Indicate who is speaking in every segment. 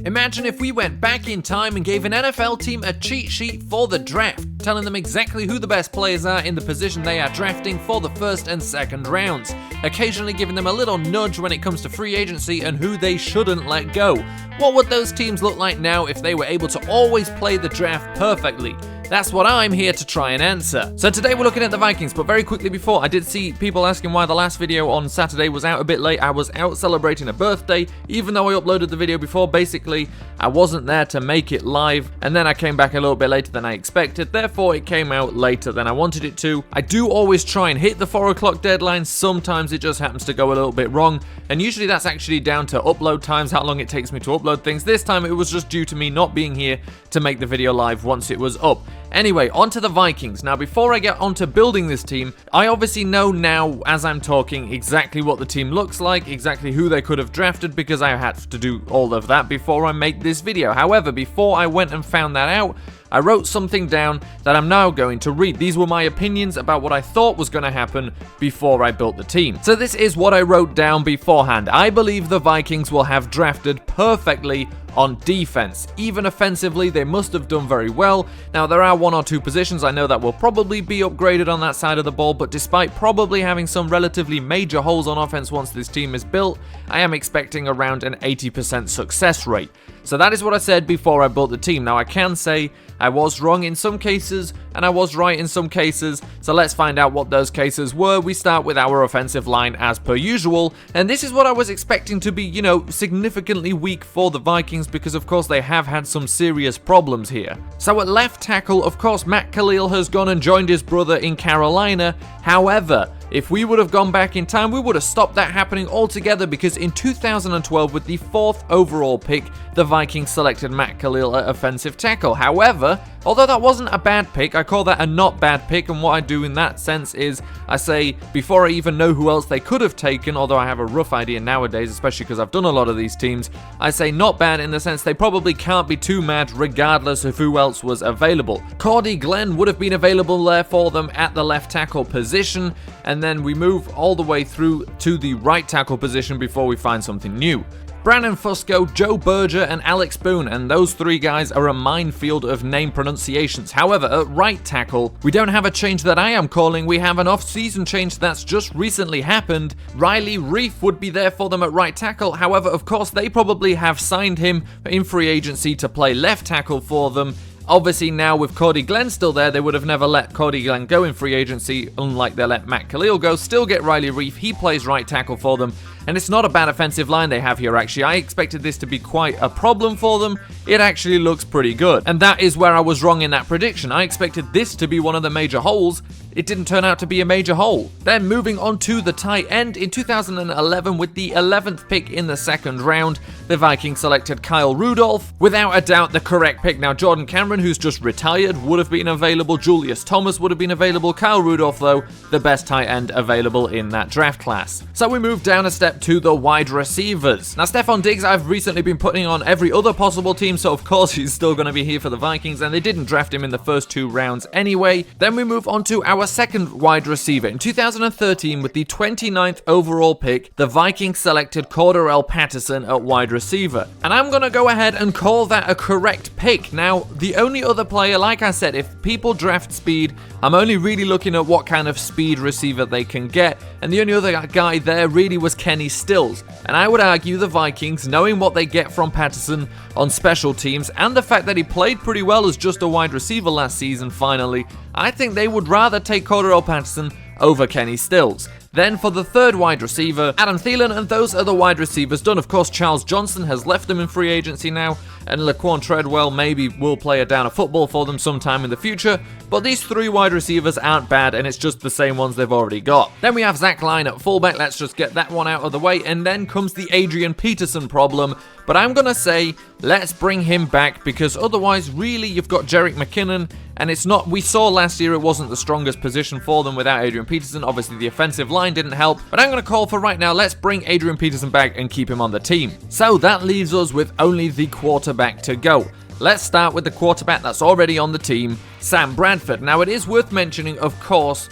Speaker 1: Imagine if we went back in time and gave an NFL team a cheat sheet for the draft, telling them exactly who the best players are in the position they are drafting for the first and second rounds, occasionally giving them a little nudge when it comes to free agency and who they shouldn't let go. What would those teams look like now if they were able to always play the draft perfectly? That's what I'm here to try and answer. So today we're looking at the Vikings, but very quickly before, I did see people asking why the last video on Saturday was out a bit late. I was out celebrating a birthday, even though I uploaded the video before. Basically, I wasn't there to make it live, and then I came back a little bit later than I expected, therefore it came out later than I wanted it to. I do always try and hit the 4 o'clock deadline. Sometimes it just happens to go a little bit wrong, and usually that's actually down to upload times, how long it takes me to upload things. This time it was just due to me not being here to make the video live once it was up. Anyway, on to the Vikings. Now, before I get onto building this team, I obviously know now, as I'm talking, exactly what the team looks like, exactly who they could have drafted, because I had to do all of that before I make this video. However, before I went and found that out, I wrote something down that I'm now going to read. These were my opinions about what I thought was going to happen before I built the team. So this is what I wrote down beforehand. I believe the Vikings will have drafted perfectly on defense. Even offensively, they must have done very well. Now, there are 1 or 2 positions I know that will probably be upgraded on that side of the ball, but despite probably having some relatively major holes on offense once this team is built, I am expecting around an 80% success rate. So that is what I said before I built the team. Now, I can say I was wrong in some cases, and I was right in some cases, so let's find out what those cases were. We start with our offensive line as per usual, and this is what I was expecting to be, significantly weak for the Vikings, because of course they have had some serious problems here. So at left tackle, of course, Matt Kalil has gone and joined his brother in Carolina. However, if we would have gone back in time, we would have stopped that happening altogether, because in 2012, with the 4th overall pick, the Vikings selected Matt Kalil at offensive tackle. However, although that wasn't a bad pick, I call that a not bad pick, and what I do in that sense is I say, before I even know who else they could have taken, although I have a rough idea nowadays, especially because I've done a lot of these teams, I say not bad in the sense they probably can't be too mad regardless of who else was available. Cordy Glenn would have been available there for them at the left tackle position, and then we move all the way through to the right tackle position before we find something new. Brandon Fusco, Joe Berger, and Alex Boone, and those 3 guys are a minefield of name pronunciations. However, at right tackle, we don't have a change that I am calling, we have an off-season change that's just recently happened. Riley Reiff would be there for them at right tackle. However, of course, they probably have signed him in free agency to play left tackle for them. Obviously, now with Cordy Glenn still there, they would have never let Cordy Glenn go in free agency, unlike they let Matt Kalil go. Still get Riley Reiff, he plays right tackle for them, and it's not a bad offensive line they have here, actually. I expected this to be quite a problem for them. It actually looks pretty good, and that is where I was wrong in that prediction. I expected this to be one of the major holes. It didn't turn out to be a major hole. Then moving on to the tight end, in 2011, with the 11th pick in the 2nd round, the Vikings selected Kyle Rudolph. Without a doubt, the correct pick. Now, Jordan Cameron, who's just retired, would have been available. Julius Thomas would have been available. Kyle Rudolph, though, the best tight end available in that draft class. So we move down a step to the wide receivers. Now, Stephon Diggs, I've recently been putting on every other possible team, so of course he's still going to be here for the Vikings, and they didn't draft him in the first 2 rounds anyway. Then we move on to our 2nd wide receiver. In 2013, with the 29th overall pick, the Vikings selected Cordarrelle Patterson at wide receiver. And I'm going to go ahead and call that a correct pick. Now, the only other player, like I said, if people draft speed, I'm only really looking at what kind of speed receiver they can get, and the only other guy there really was Kenny Stills. And I would argue the Vikings, knowing what they get from Patterson on special teams, and the fact that he played pretty well as just a wide receiver last season finally, I think they would rather take Cordarrelle Patterson over Kenny Stills. Then for the 3rd wide receiver, Adam Thielen, and those are the wide receivers done. Of course, Charles Johnson has left them in free agency now, and Laquan Treadwell maybe will play a down of football for them sometime in the future, but these 3 wide receivers aren't bad, and it's just the same ones they've already got. Then we have Zach Line at fullback. Let's just get that one out of the way, and then comes the Adrian Peterson problem, but I'm gonna say let's bring him back, because otherwise really you've got Jerick McKinnon, and it's not, we saw last year it wasn't the strongest position for them without Adrian Peterson. Obviously the offensive line didn't help, but I'm going to call for right now, let's bring Adrian Peterson back and keep him on the team. So that leaves us with only the quarterback to go. Let's start with the quarterback that's already on the team, Sam Bradford. Now, it is worth mentioning, of course,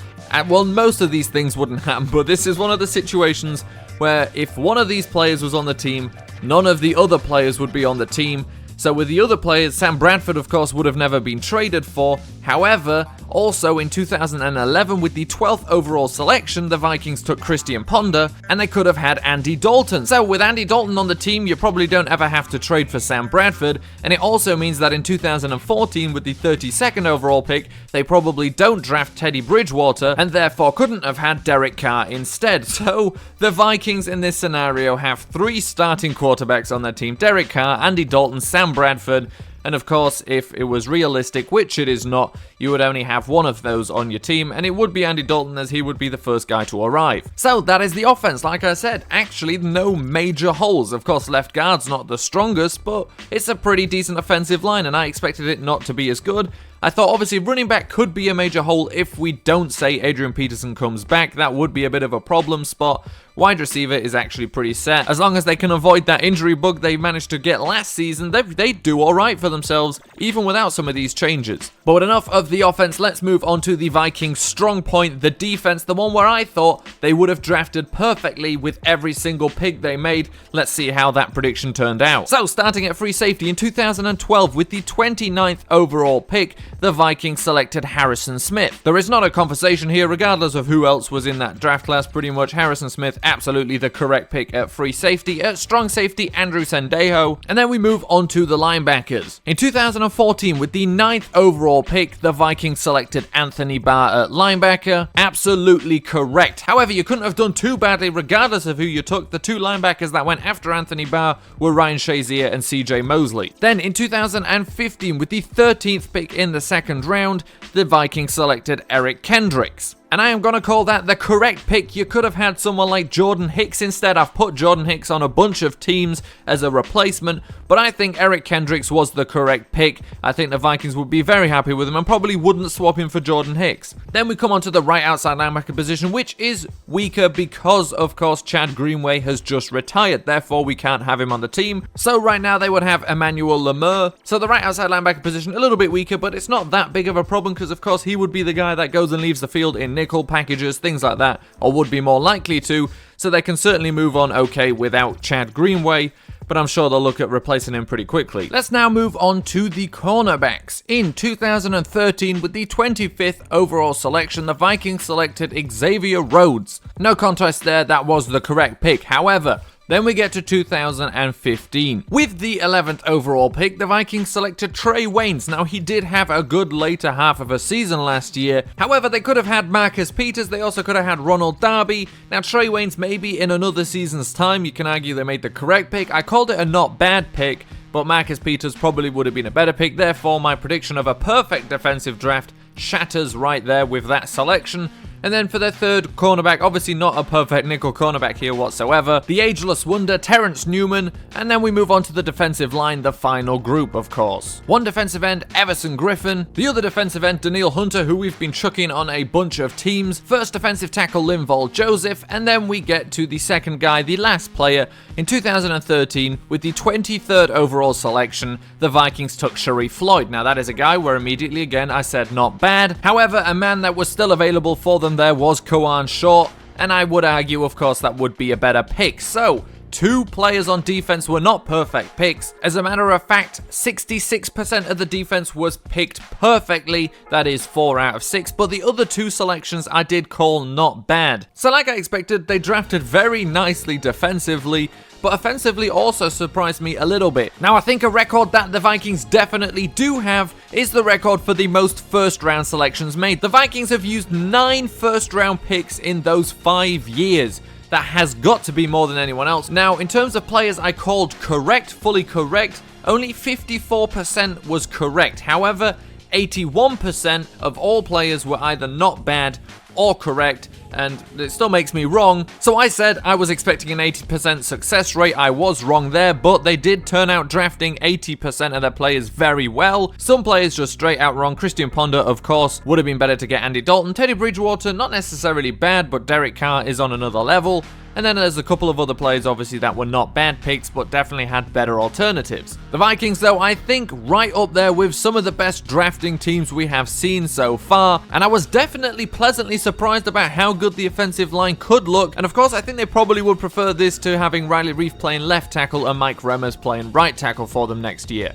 Speaker 1: well, most of these things wouldn't happen, but this is one of the situations where if one of these players was on the team, none of the other players would be on the team. So with the other players, Sam Bradford of course would have never been traded for. However, also in 2011 with the 12th overall selection, the Vikings took Christian Ponder, and they could have had Andy Dalton. So with Andy Dalton on the team, you probably don't ever have to trade for Sam Bradford, and it also means that in 2014 with the 32nd overall pick, they probably don't draft Teddy Bridgewater, and therefore couldn't have had Derek Carr instead. So the Vikings in this scenario have 3 starting quarterbacks on their team: Derek Carr, Andy Dalton, Sam Bradford. And of course, if it was realistic, which it is not, you would only have one of those on your team, and it would be Andy Dalton, as he would be the first guy to arrive. So that is the offense. Like I said, actually no major holes. Of course, left guard's not the strongest, but it's a pretty decent offensive line, and I expected it not to be as good. I thought obviously running back could be a major hole if we don't say Adrian Peterson comes back. That would be a bit of a problem spot. Wide receiver is actually pretty set. As long as they can avoid that injury bug they managed to get last season, they do alright for themselves, even without some of these changes. But enough of the offense, let's move on to the Vikings' strong point, the defense, the one where I thought they would have drafted perfectly with every single pick they made. Let's see how that prediction turned out. So starting at free safety in 2012 with the 29th overall pick, the Vikings selected Harrison Smith. There is not a conversation here, regardless of who else was in that draft class. Pretty much Harrison Smith, absolutely the correct pick at free safety. At strong safety, Andrew Sendejo. And then we move on to the linebackers. In 2014, with the 9th overall pick, the Vikings selected Anthony Barr at linebacker. Absolutely correct. However, you couldn't have done too badly regardless of who you took. The 2 linebackers that went after Anthony Barr were Ryan Shazier and CJ Mosley. Then in 2015, with the 13th pick in the second round, the Vikings selected Eric Kendricks. And I am going to call that the correct pick. You could have had someone like Jordan Hicks instead. I've put Jordan Hicks on a bunch of teams as a replacement, but I think Eric Kendricks was the correct pick. I think the Vikings would be very happy with him and probably wouldn't swap him for Jordan Hicks. Then we come on to the right outside linebacker position, which is weaker because, of course, Chad Greenway has just retired. Therefore, we can't have him on the team. So right now, they would have Emmanuel Lemur. So the right outside linebacker position, a little bit weaker, but it's not that big of a problem because, of course, he would be the guy that goes and leaves the field in nickel packages, things like that, or would be more likely to, so they can certainly move on okay without Chad Greenway, but I'm sure they'll look at replacing him pretty quickly. Let's now move on to the cornerbacks. In 2013, with the 25th overall selection, the Vikings selected Xavier Rhodes. No contest there, that was the correct pick. However, then we get to 2015. With the 11th overall pick, the Vikings selected Trey Waynes. Now, he did have a good later half of a season last year. However, they could have had Marcus Peters. They also could have had Ronald Darby. Now, Trey Waynes, maybe in another season's time, you can argue they made the correct pick. I called it a not bad pick, but Marcus Peters probably would have been a better pick. Therefore, my prediction of a perfect defensive draft shatters right there with that selection. And then for their third cornerback, obviously not a perfect nickel cornerback here whatsoever, the ageless wonder, Terrence Newman. And then we move on to the defensive line, the final group, of course. One defensive end, Everson Griffin. The other defensive end, Daniil Hunter, who we've been chucking on a bunch of teams. First defensive tackle, Linval Joseph. And then we get to the second guy, the last player. In 2013, with the 23rd overall selection, the Vikings took Sharif Floyd. Now, that is a guy where immediately, again, I said not bad. However, a man that was still available for them there was Kawan Short, and I would argue, of course, that would be a better pick. So, 2 players on defense were not perfect picks. As a matter of fact, 66% of the defense was picked perfectly. That is 4 out of 6. But the other 2 selections I did call not bad. So like I expected, they drafted very nicely defensively, but offensively also surprised me a little bit. Now, I think a record that the Vikings definitely do have is the record for the most first-round selections made. The Vikings have used 9 first-round picks in those 5 years. That has got to be more than anyone else. Now, in terms of players I called correct, fully correct, only 54% was correct. However, 81% of all players were either not bad or correct, and it still makes me wrong. So I said I was expecting an 80% success rate. I was wrong there, but they did turn out drafting 80% of their players very well. Some players just straight out wrong. Christian Ponder, of course, would have been better to get Andy Dalton. Teddy Bridgewater, not necessarily bad, but Derek Carr is on another level. And then there's a couple of other players obviously that were not bad picks, but definitely had better alternatives. The Vikings though, I think right up there with some of the best drafting teams we have seen so far, and I was definitely pleasantly surprised about how good the offensive line could look, and of course I think they probably would prefer this to having Riley Reiff playing left tackle and Mike Remmers playing right tackle for them next year.